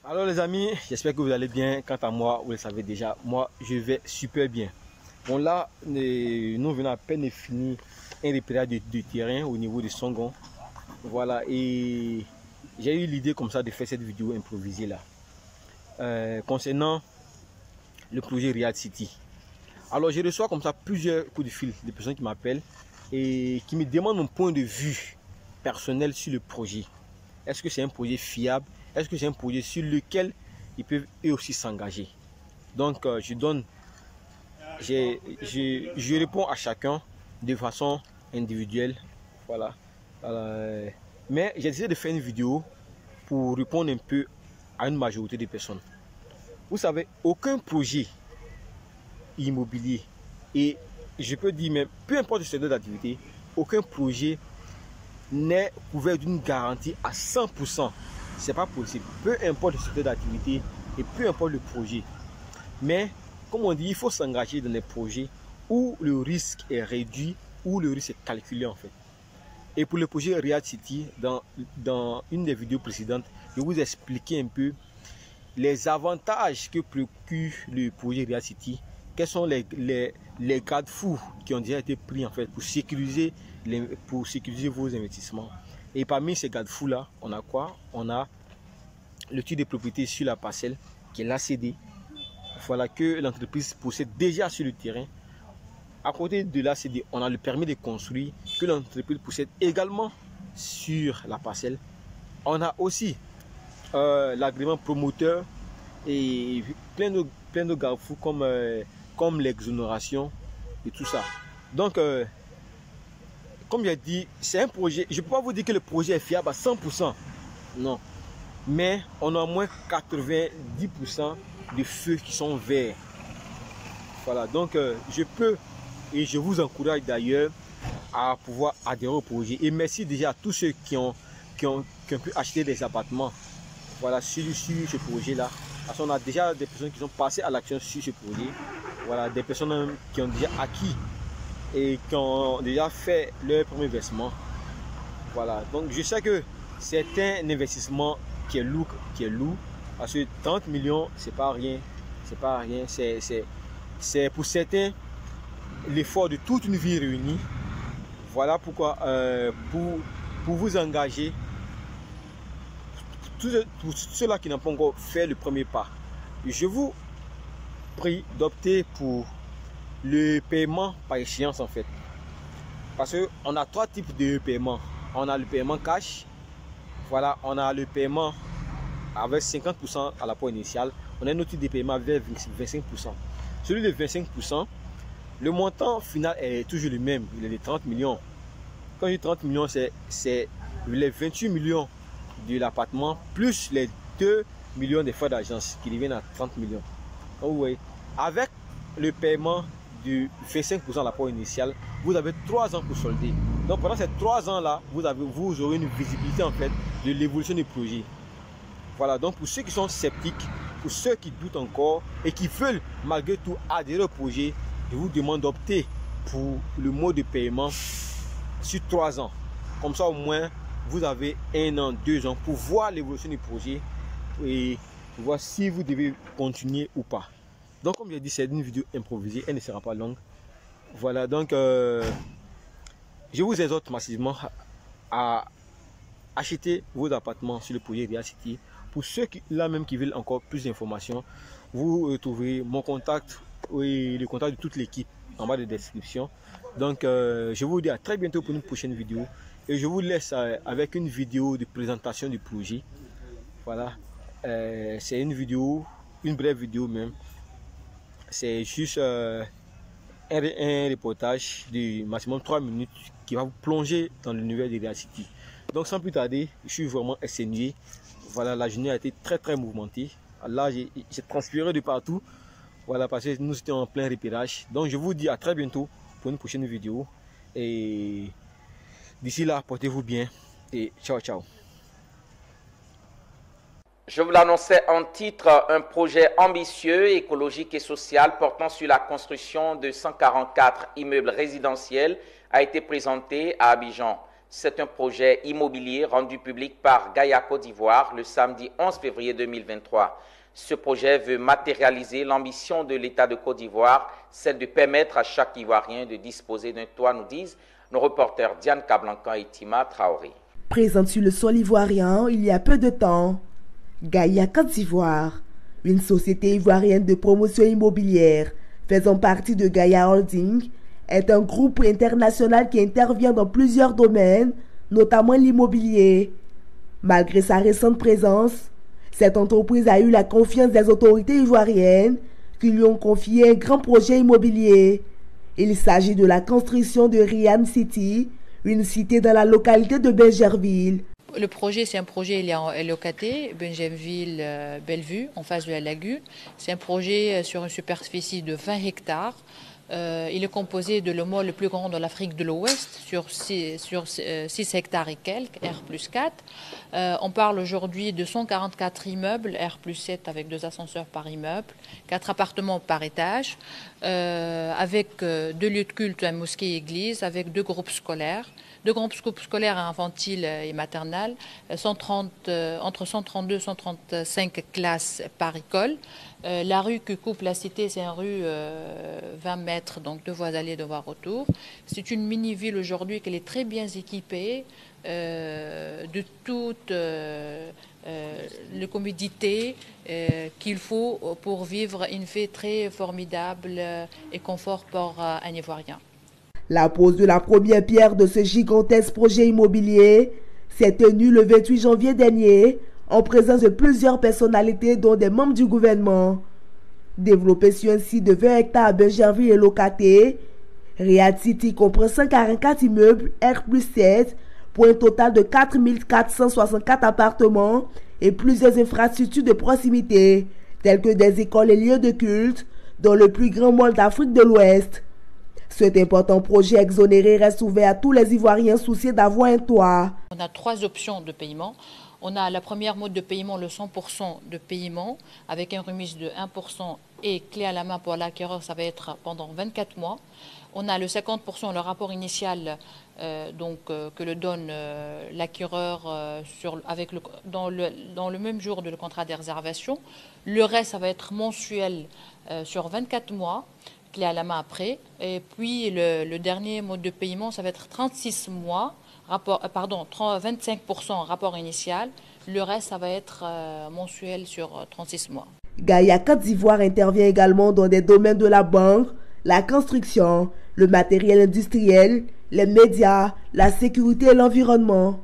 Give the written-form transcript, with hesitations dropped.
Alors les amis, j'espère que vous allez bien. Quant à moi, vous le savez déjà, moi je vais super bien. Bon là, nous venons à peine de finir un repérage de terrain au niveau de Songon. Voilà, et j'ai eu l'idée comme ça de faire cette vidéo improvisée là. Concernant le projet Riyad City. Alors je reçois comme ça plusieurs coups de fil de personnes qui m'appellent et qui me demandent mon point de vue personnel sur le projet. Est-ce que c'est un projet fiable? Est-ce que c'est un projet sur lequel ils peuvent eux aussi s'engager? Donc je réponds à chacun de façon individuelle. Voilà. Mais j'ai décidé de faire une vidéo pour répondre un peu à une majorité de personnes. Vous savez, aucun projet immobilier, et je peux dire même, peu importe le secteur d'activité, aucun projet n'est couvert d'une garantie à 100%. C'est pas possible. Peu importe le secteur d'activité et peu importe le projet. Mais, comme on dit, il faut s'engager dans des projets où le risque est réduit, où le risque est calculé en fait. Et pour le projet Riyad City, dans une des vidéos précédentes, je vous ai expliqué un peu les avantages que procure le projet Riyad City. Quels sont les garde-fous qui ont déjà été pris en fait pour sécuriser vos investissements. Et parmi ces garde-fous là, on a quoi? On a le titre de propriété sur la parcelle qui est l'ACD. Voilà, que l'entreprise possède déjà sur le terrain. À côté de l'ACD, on a le permis de construire que l'entreprise possède également sur la parcelle. On a aussi l'agrément promoteur et plein de garde-fous comme l'exonération et tout ça. Donc, comme j'ai dit, c'est un projet. Je ne peux pas vous dire que le projet est fiable à 100%. Non. Mais on a au moins 90% de feux qui sont verts. Voilà. Donc, je peux et je vous encourage d'ailleurs à pouvoir adhérer au projet. Et merci déjà à tous ceux qui ont pu acheter des appartements. Voilà, sur ce projet-là. Parce qu'on a déjà des personnes qui sont passées à l'action sur ce projet. Voilà, des personnes qui ont déjà acquis et qui ont déjà fait leur premier versement. Voilà, donc je sais que c'est un investissement qui est lourd, parce que 30 millions, c'est pas rien. C'est pas rien. C'est pour certains l'effort de toute une vie réunie. Voilà pourquoi, pour vous engager, pour ceux-là qui n'ont pas encore fait le premier pas, je vous prie d'opter pour le paiement par échéance en fait. Parce qu'on a trois types de paiement. On a le paiement cash. Voilà, on a le paiement avec 50% à l'apport initial. On a un autre type de paiement avec 25%. Celui de 25%, le montant final est toujours le même. Il est de 30 millions. Quand je dis 30 millions, c'est les 28 millions de l'appartement plus les 2 millions de frais d'agence qui reviennent à 30 millions. Donc, vous voyez, avec le paiement du 25% à l'apport initial, vous avez 3 ans pour solder. Donc pendant ces 3 ans là, vous aurez une visibilité en fait de l'évolution du projet. Voilà, donc pour ceux qui sont sceptiques, pour ceux qui doutent encore et qui veulent malgré tout adhérer au projet, je vous demande d'opter pour le mode de paiement sur 3 ans. Comme ça au moins vous avez 1 an, 2 ans pour voir l'évolution du projet et voir si vous devez continuer ou pas. Donc comme j'ai dit, c'est une vidéo improvisée, elle ne sera pas longue. Voilà, donc je vous exhorte massivement à acheter vos appartements sur le projet Riyad City. Pour ceux là même qui veulent encore plus d'informations, vous trouverez mon contact et le contact de toute l'équipe en bas de description. Donc je vous dis à très bientôt pour une prochaine vidéo. Et je vous laisse avec une vidéo de présentation du projet. Voilà, c'est une vidéo, une brève vidéo même. C'est juste un reportage de maximum 3 minutes qui va vous plonger dans l'univers de Riyad City. Donc sans plus tarder, je suis vraiment exténué. Voilà, la journée a été très mouvementée. Là, j'ai transpiré de partout. Voilà, parce que nous étions en plein repérage. Donc je vous dis à très bientôt pour une prochaine vidéo. Et d'ici là, portez-vous bien et ciao ciao. Je vous l'annonçais en titre, un projet ambitieux, écologique et social portant sur la construction de 144 immeubles résidentiels a été présenté à Abidjan. C'est un projet immobilier rendu public par Gaïa Côte d'Ivoire le samedi 11 février 2023. Ce projet veut matérialiser l'ambition de l'État de Côte d'Ivoire, celle de permettre à chaque Ivoirien de disposer d'un toit, nous disent nos reporters Diane Cablancan et Tima Traoré. Présente sur le sol ivoirien il y a peu de temps, Gaïa Côte d'Ivoire, une société ivoirienne de promotion immobilière faisant partie de Gaïa Holding, est un groupe international qui intervient dans plusieurs domaines, notamment l'immobilier. Malgré sa récente présence, cette entreprise a eu la confiance des autorités ivoiriennes qui lui ont confié un grand projet immobilier. Il s'agit de la construction de Riam City, une cité dans la localité de Benjerville. Le projet, c'est un projet locaté, Benjerville, Bellevue, en face de la lagune. C'est un projet sur une superficie de 20 hectares. Il est composé de l'immeuble le plus grand de l'Afrique de l'Ouest, sur 6 hectares et quelques, R+4. On parle aujourd'hui de 144 immeubles, R+7 avec 2 ascenseurs par immeuble, 4 appartements par étage, avec 2 lieux de culte, une mosquée et église, avec 2 groupes scolaires. 2 groupes scolaires infantiles et maternelles, entre 132 et 135 classes par école. La rue qui coupe la cité, c'est une rue 20 mètres, donc 2 voies aller, 2 voies retour. C'est une mini-ville aujourd'hui qui est très bien équipée de toutes les commodités qu'il faut pour vivre une vie très formidable et confort pour un Ivoirien. La pose de la première pierre de ce gigantesque projet immobilier s'est tenue le 28 janvier dernier en présence de plusieurs personnalités dont des membres du gouvernement. Développé sur un site de 20 hectares à Benjerville et locaté, Riad City comprend 144 immeubles R+7 pour un total de 4 464 appartements et plusieurs infrastructures de proximité telles que des écoles et lieux de culte dans le plus grand mall d'Afrique de l'Ouest. Cet important projet exonéré reste ouvert à tous les Ivoiriens soucieux d'avoir un toit. On a 3 options de paiement. On a la première mode de paiement, le 100% de paiement, avec une remise de 1% et clé à la main pour l'acquéreur, ça va être pendant 24 mois. On a le 50%, le rapport initial que le donne l'acquéreur dans le même jour de le contrat de réservation. Le reste, ça va être mensuel sur 24 mois. Clé à la main après. Et puis le dernier mode de paiement, ça va être 36 mois, 25% rapport initial. Le reste, ça va être mensuel sur 36 mois. Gaïa Côte d'Ivoire intervient également dans des domaines de la banque, la construction, le matériel industriel, les médias, la sécurité et l'environnement.